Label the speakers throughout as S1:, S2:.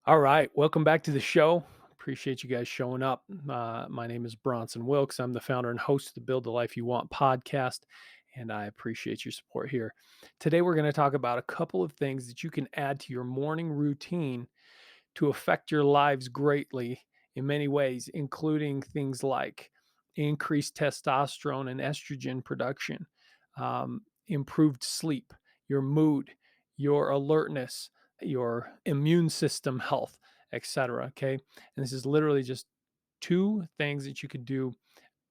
S1: All right, welcome back to the show. Appreciate you guys showing up. My name is Bronson Wilkes. I'm the founder and host of the Build the Life You Want podcast, and I appreciate your support here. Today, we're going to talk about a couple of things that you can add to your morning routine to affect your lives greatly in many ways, including things like increased testosterone and estrogen production, improved sleep, your mood, your alertness, your immune system health, etc. Okay. And this is literally just two things that you could do,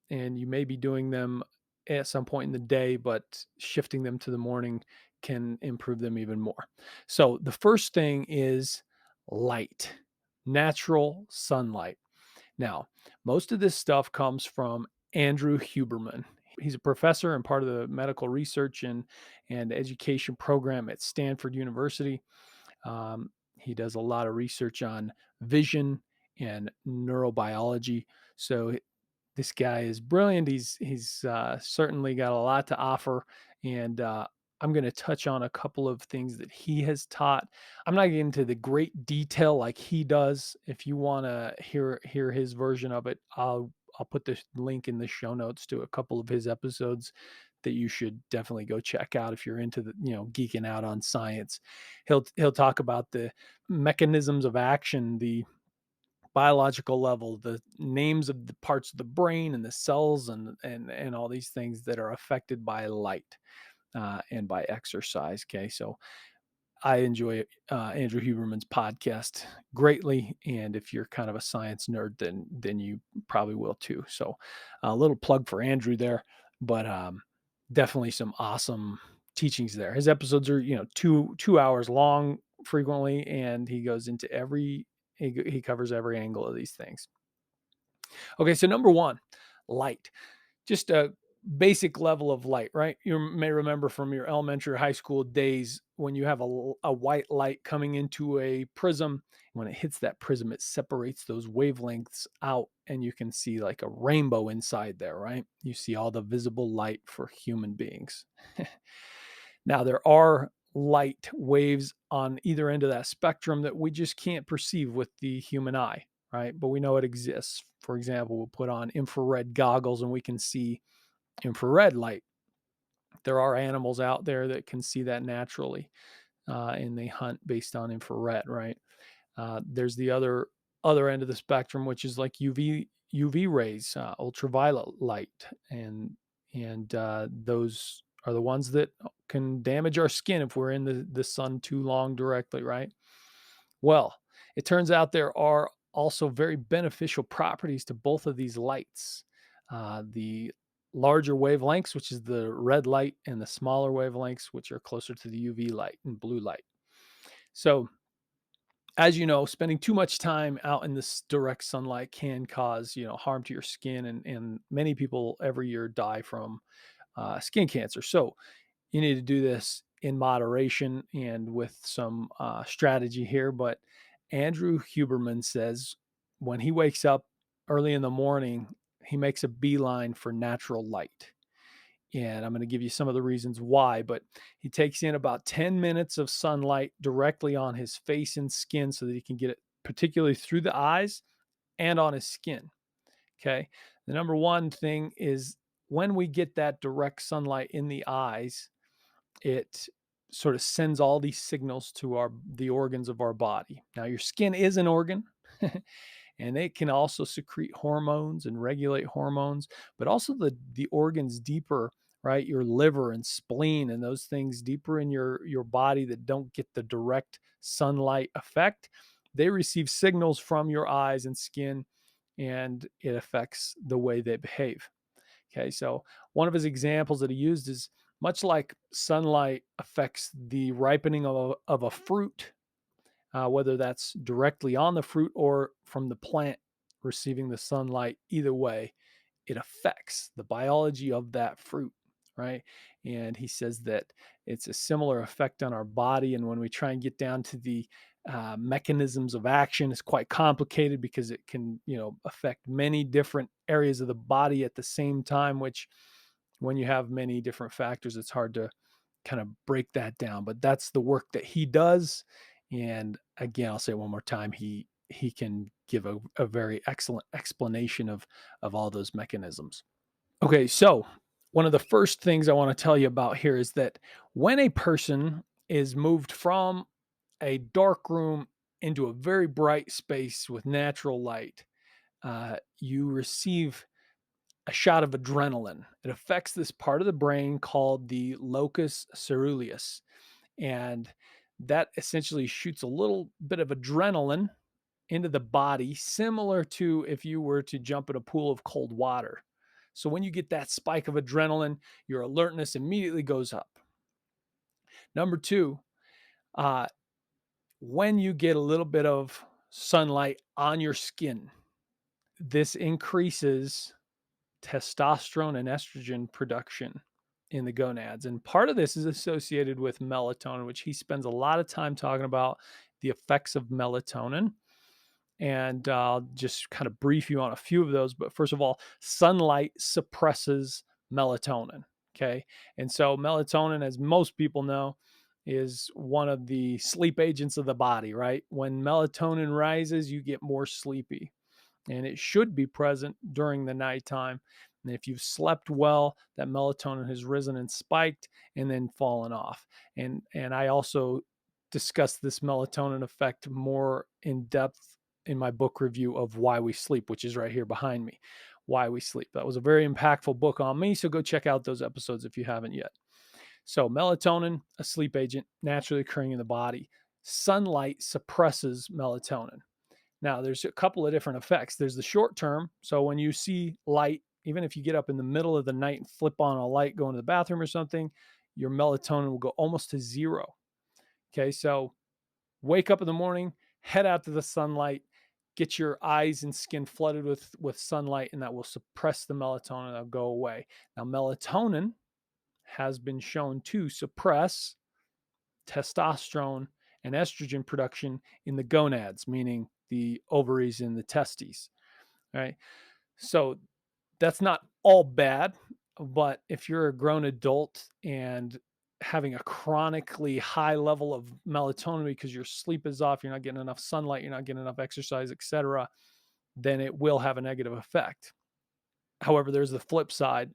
S1: and you may be doing them at some point in the day, but shifting them to the morning can improve them even more. So, the first thing is light, natural sunlight. Now, most of this stuff comes from Andrew Huberman. He's a professor and part of the medical research and education program at Stanford University. He does a lot of research on vision and neurobiology. So this guy is brilliant. He's certainly got a lot to offer, and I'm going to touch on a couple of things that he has taught. I'm not getting into the great detail like he does. If you want to hear his version of it, I'll put the link in the show notes to a couple of his episodes that you should definitely go check out if you're into the geeking out on science. He'll talk about the mechanisms of action, the biological level, the names of the parts of the brain and the cells and all these things that are affected by light and by exercise. Okay, so I enjoy Andrew Huberman's podcast greatly, and if you're kind of a science nerd, then you probably will too. So a little plug for Andrew there, but definitely some awesome teachings there. His episodes are 2 hours long frequently, and he goes into he covers every angle of these things. Okay, so number one, light. Just a basic level of light, right? You may remember from your elementary or high school days when you have a white light coming into a prism. When it hits that prism, it separates those wavelengths out, and you can see like a rainbow inside there, right? You see all the visible light for human beings. Now, there are light waves on either end of that spectrum that we just can't perceive with the human eye, right? But we know it exists. For example, we'll put on infrared goggles and we can see infrared light. There are animals out there that can see that naturally, and they hunt based on infrared, right? There's the other end of the spectrum, which is like UV rays, ultraviolet light, and those are the ones that can damage our skin if we're in the sun too long directly, right? Well, it turns out there are also very beneficial properties to both of these lights. The larger wavelengths, which is the red light, and the smaller wavelengths, which are closer to the UV light and blue light. So, as you know, spending too much time out in this direct sunlight can cause harm to your skin, and many people every year die from skin cancer. So, you need to do this in moderation and with some strategy here. But Andrew Huberman says when he wakes up early in the morning, he makes a beeline for natural light. And I'm going to give you some of the reasons why, but he takes in about 10 minutes of sunlight directly on his face and skin so that he can get it particularly through the eyes and on his skin. Okay. The number one thing is when we get that direct sunlight in the eyes, it sort of sends all these signals to the organs of our body. Now, your skin is an organ, and it can also secrete hormones and regulate hormones, but also the organs deeper, right? Your liver and spleen and those things deeper in your body that don't get the direct sunlight effect, they receive signals from your eyes and skin, and it affects the way they behave. Okay, so one of his examples that he used is much like sunlight affects the ripening of a fruit, whether that's directly on the fruit or from the plant receiving the sunlight, either way, it affects the biology of that fruit, right? And he says that it's a similar effect on our body. And when we try and get down to the mechanisms of action, it's quite complicated because it can, affect many different areas of the body at the same time, which when you have many different factors, it's hard to kind of break that down. But that's the work that he does. And again, I'll say it one more time, he can give a very excellent explanation of all those mechanisms. Okay, so one of the first things I want to tell you about here is that when a person is moved from a dark room into a very bright space with natural light, you receive a shot of adrenaline. It affects this part of the brain called the locus ceruleus. And that essentially shoots a little bit of adrenaline into the body, similar to if you were to jump in a pool of cold water. So when you get that spike of adrenaline, your alertness immediately goes up. Number two, uh, when you get a little bit of sunlight on your skin, this increases testosterone and estrogen production in the gonads. And part of this is associated with melatonin, which he spends a lot of time talking about the effects of melatonin. And I'll just kind of brief you on a few of those. But first of all, sunlight suppresses melatonin. Okay. And so, melatonin, as most people know, is one of the sleep agents of the body, right? When melatonin rises, you get more sleepy, and it should be present during the nighttime. And if you've slept well, that melatonin has risen and spiked and then fallen off. And I also discuss this melatonin effect more in depth in my book review of Why We Sleep, which is right here behind me. Why We Sleep. That was a very impactful book on me. So go check out those episodes if you haven't yet. So, melatonin, a sleep agent naturally occurring in the body. Sunlight suppresses melatonin. Now, there's a couple of different effects. There's the short term. So when you see light, even if you get up in the middle of the night and flip on a light, go into the bathroom or something, your melatonin will go almost to zero. Okay, so wake up in the morning, head out to the sunlight, get your eyes and skin flooded with sunlight, and that will suppress the melatonin. That'll go away. Now, melatonin has been shown to suppress testosterone and estrogen production in the gonads, meaning the ovaries and the testes. Right. So that's not all bad, but if you're a grown adult and having a chronically high level of melatonin because your sleep is off, you're not getting enough sunlight, you're not getting enough exercise, etc., then it will have a negative effect. However, there's the flip side.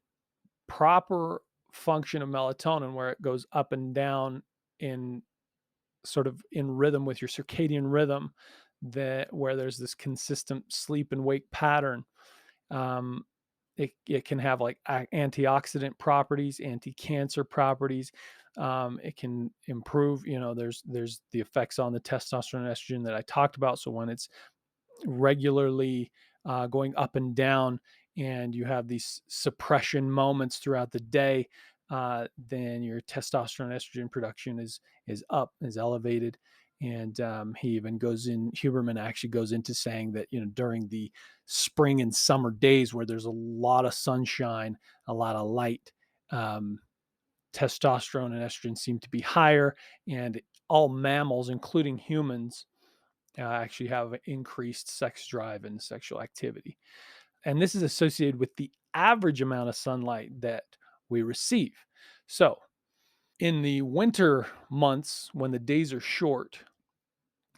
S1: Proper function of melatonin, where it goes up and down in sort of in rhythm with your circadian rhythm, that where there's this consistent sleep and wake pattern. um, it can have like antioxidant properties, anti-cancer properties. It can improve, there's the effects on the testosterone and estrogen that I talked about. So when it's regularly going up and down, and you have these suppression moments throughout the day, then your testosterone estrogen production is up, is elevated. And he even goes in. Huberman actually goes into saying that during the spring and summer days where there's a lot of sunshine, a lot of light, um, testosterone and estrogen seem to be higher, and all mammals, including humans, actually have increased sex drive and sexual activity. And this is associated with the average amount of sunlight that we receive. So, in the winter months, when the days are short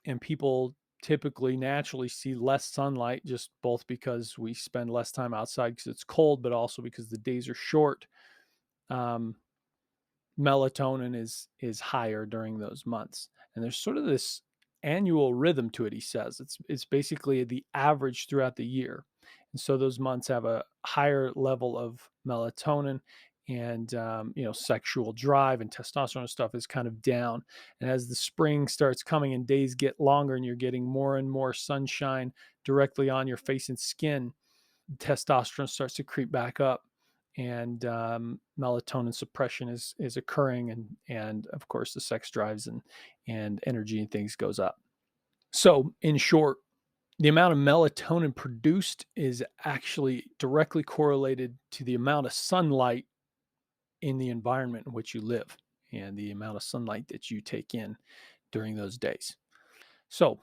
S1: and people typically naturally see less sunlight, just both because we spend less time outside because it's cold, but also because the days are short, um, melatonin is higher during those months. And there's sort of this annual rhythm to it. He says it's basically the average throughout the year, and so those months have a higher level of melatonin. And sexual drive and testosterone stuff is kind of down. And as the spring starts coming and days get longer and you're getting more and more sunshine directly on your face and skin, testosterone starts to creep back up, and melatonin suppression is occurring, and of course the sex drives and energy and things goes up. So in short, the amount of melatonin produced is actually directly correlated to the amount of sunlight in the environment in which you live and the amount of sunlight that you take in during those days. So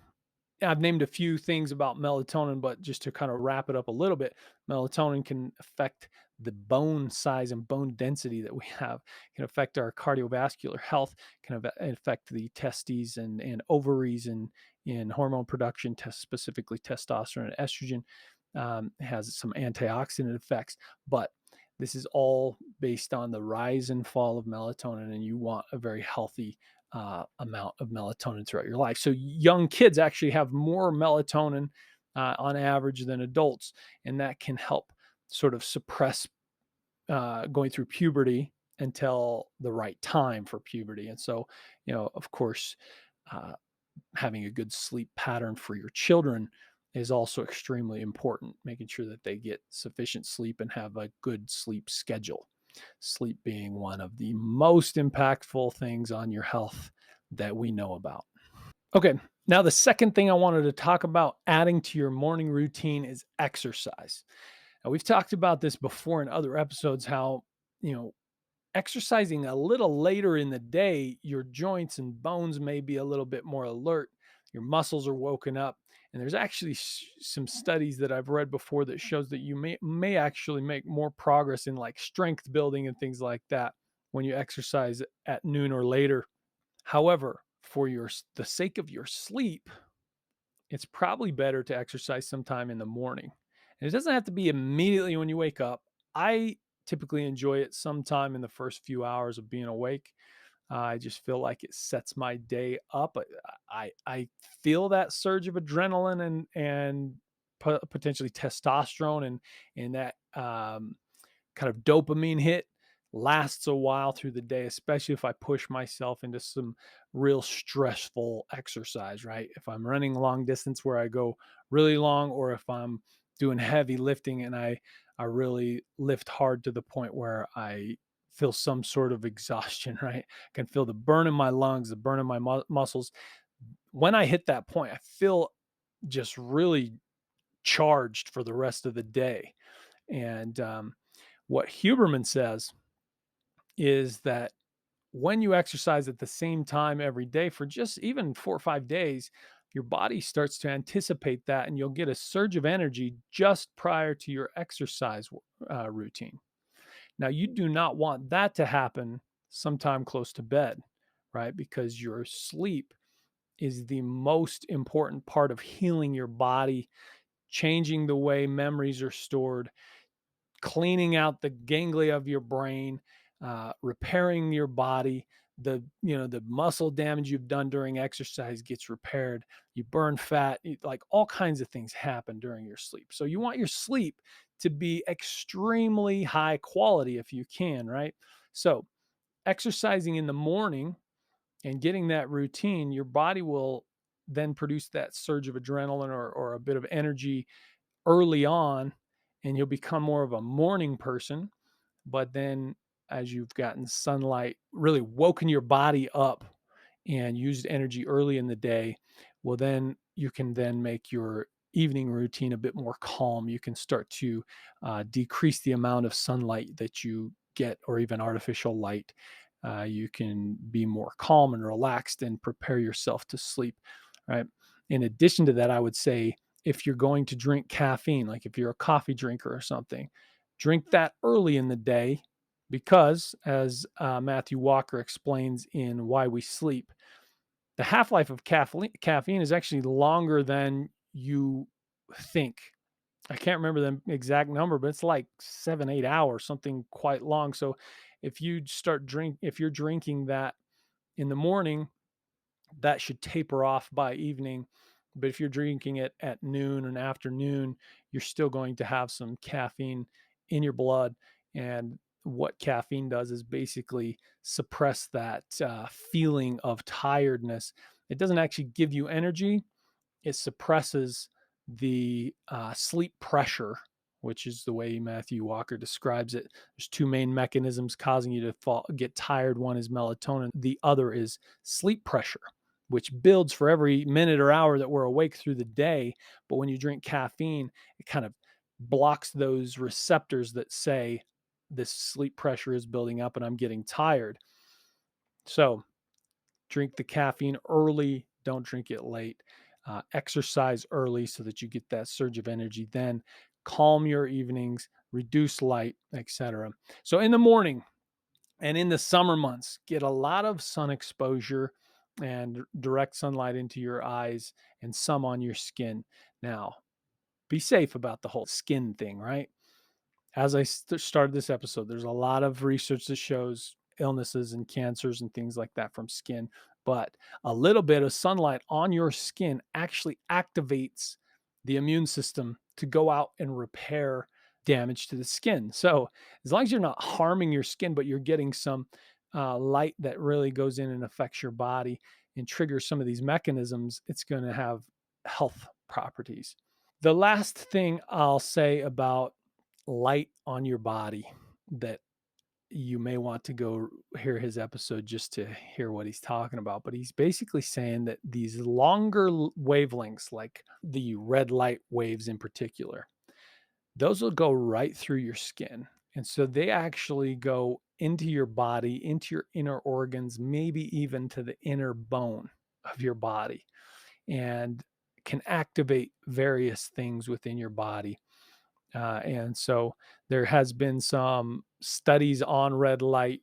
S1: I've named a few things about melatonin, but just to kind of wrap it up a little bit, melatonin can affect the bone size and bone density that we have, can affect our cardiovascular health, can affect the testes and ovaries in hormone production, specifically testosterone and estrogen. Has some antioxidant effects, but this is all based on the rise and fall of melatonin, and you want a very healthy amount of melatonin throughout your life. So young kids actually have more melatonin on average than adults, and that can help sort of suppress going through puberty until the right time for puberty. And so, of course, uh, having a good sleep pattern for your children is also extremely important, making sure that they get sufficient sleep and have a good sleep schedule. Sleep being one of the most impactful things on your health that we know about. Okay, now the second thing I wanted to talk about adding to your morning routine is exercise. Now, we've talked about this before in other episodes how, you know, exercising a little later in the day, your joints and bones may be a little bit more alert. Your muscles are woken up. And there's actually some studies that I've read before that shows that you may actually make more progress in like strength building and things like that when you exercise at noon or later. However, for the sake of your sleep, it's probably better to exercise sometime in the morning. And it doesn't have to be immediately when you wake up. I typically enjoy it sometime in the first few hours of being awake. I just feel like it sets my day up. I feel that surge of adrenaline and potentially testosterone and that kind of dopamine hit lasts a while through the day, especially if I push myself into some real stressful exercise, right? If I'm running long distance where I go really long, or if I'm doing heavy lifting and I really lift hard to the point where I feel some sort of exhaustion, right? I can feel the burn in my lungs, the burn in my muscles. When I hit that point, I feel just really charged for the rest of the day. And what Huberman says is that when you exercise at the same time every day for just even 4 or 5 days, your body starts to anticipate that and you'll get a surge of energy just prior to your exercise routine. Now, you do not want that to happen sometime close to bed, right? Because your sleep is the most important part of healing your body, changing the way memories are stored, cleaning out the ganglia of your brain, repairing your body. The muscle damage you've done during exercise gets repaired. You burn fat, like all kinds of things happen during your sleep. So you want your sleep to be extremely high quality if you can, right? So exercising in the morning and getting that routine, your body will then produce that surge of adrenaline or a bit of energy early on, and you'll become more of a morning person. But then, as you've gotten sunlight, really woken your body up and used energy early in the day, well, then you can then make your evening routine a bit more calm. You can start to decrease the amount of sunlight that you get, or even artificial light. You can be more calm and relaxed and prepare yourself to sleep. Right. In addition to that, I would say if you're going to drink caffeine, like if you're a coffee drinker or something, drink that early in the day because, as Matthew Walker explains in Why We Sleep, the half life of caffeine is actually longer than you think. I can't remember the exact number, but it's like 7, 8 hours, something quite long. So if you're drinking that in the morning, that should taper off by evening. But if you're drinking it at noon and afternoon, you're still going to have some caffeine in your blood. And what caffeine does is basically suppress that feeling of tiredness. It doesn't actually give you energy, it suppresses the sleep pressure, which is the way Matthew Walker describes it. There's two main mechanisms causing you to get tired. One is melatonin, the other is sleep pressure, which builds for every minute or hour that we're awake through the day. But when you drink caffeine, it kind of blocks those receptors that say this sleep pressure is building up and I'm getting tired. So drink the caffeine early, don't drink it late. Exercise early so that you get that surge of energy. Then calm your evenings, reduce light, etc. So in the morning and in the summer months, get a lot of sun exposure. and direct sunlight into your eyes and some on your skin. Now, be safe about the whole skin thing, right? As I started this episode, there's a lot of research that shows illnesses and cancers and things like that from skin, but a little bit of sunlight on your skin actually activates the immune system to go out and repair damage to the skin. So, as long as you're not harming your skin, but you're getting some light that really goes in and affects your body and triggers some of these mechanisms, it's going to have health properties. The last thing I'll say about light on your body that you may want to go hear his episode just to hear what he's talking about. But he's basically saying that these longer wavelengths, like the red light waves in particular, those will go right through your skin. And so they actually go into your body, into your inner organs, maybe even to the inner bone of your body, and can activate various things within your body. And so there has been some studies on red light.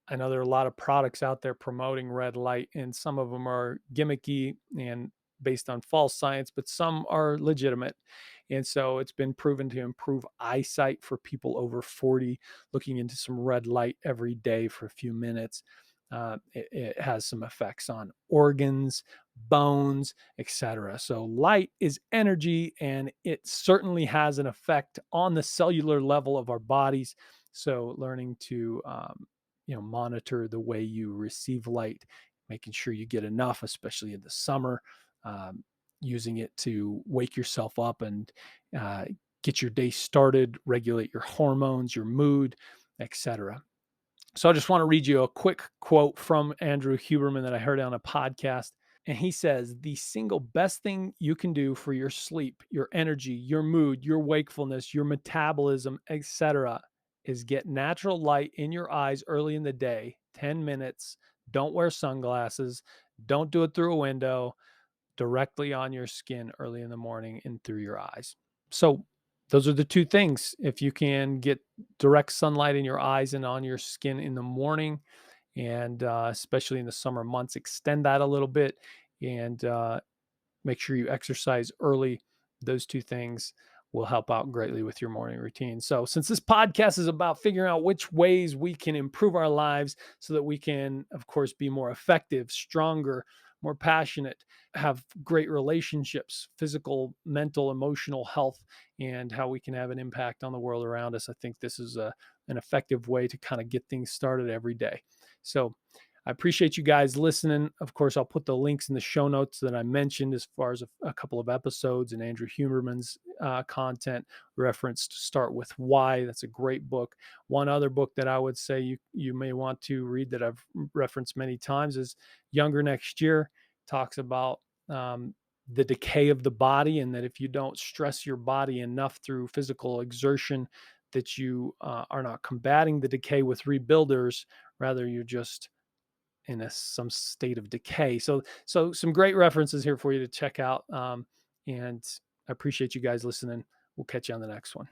S1: I know there are a lot of products out there promoting red light, and some of them are gimmicky and based on false science, but some are legitimate. And so it's been proven to improve eyesight for people over 40, looking into some red light every day for a few minutes. It has some effects on organs, bones, etc. So light is energy, and it certainly has an effect on the cellular level of our bodies. So learning to monitor the way you receive light, making sure you get enough, especially in the summer, um, using it to wake yourself up and uh, get your day started, regulate your hormones, your mood, etc. So I just want to read you a quick quote from Andrew Huberman that I heard on a podcast. And he says, the single best thing you can do for your sleep, your energy, your mood, your wakefulness, your metabolism, etc., is get natural light in your eyes early in the day, 10 minutes. Don't wear sunglasses. Don't do it through a window, directly on your skin early in the morning and through your eyes. So, those are the two things. If you can get direct sunlight in your eyes and on your skin in the morning, and especially in the summer months, extend that a little bit, and make sure you exercise early. Those two things will help out greatly with your morning routine. So, since this podcast is about figuring out which ways we can improve our lives so that we can, of course, be more effective, stronger, more passionate, have great relationships, physical, mental, emotional health, and how we can have an impact on the world around us, I think this is an effective way to kind of get things started every day. So, I appreciate you guys listening. Of course, I'll put the links in the show notes that I mentioned as far as a couple of episodes and Andrew Huberman's content referenced Start With Why. That's a great book. One other book that I would say you may want to read that I've referenced many times is Younger Next Year. Talks about the decay of the body, and that if you don't stress your body enough through physical exertion, that you are not combating the decay with rebuilders. Rather, you're just in some state of decay. So some great references here for you to check out. And I appreciate you guys listening. We'll catch you on the next one.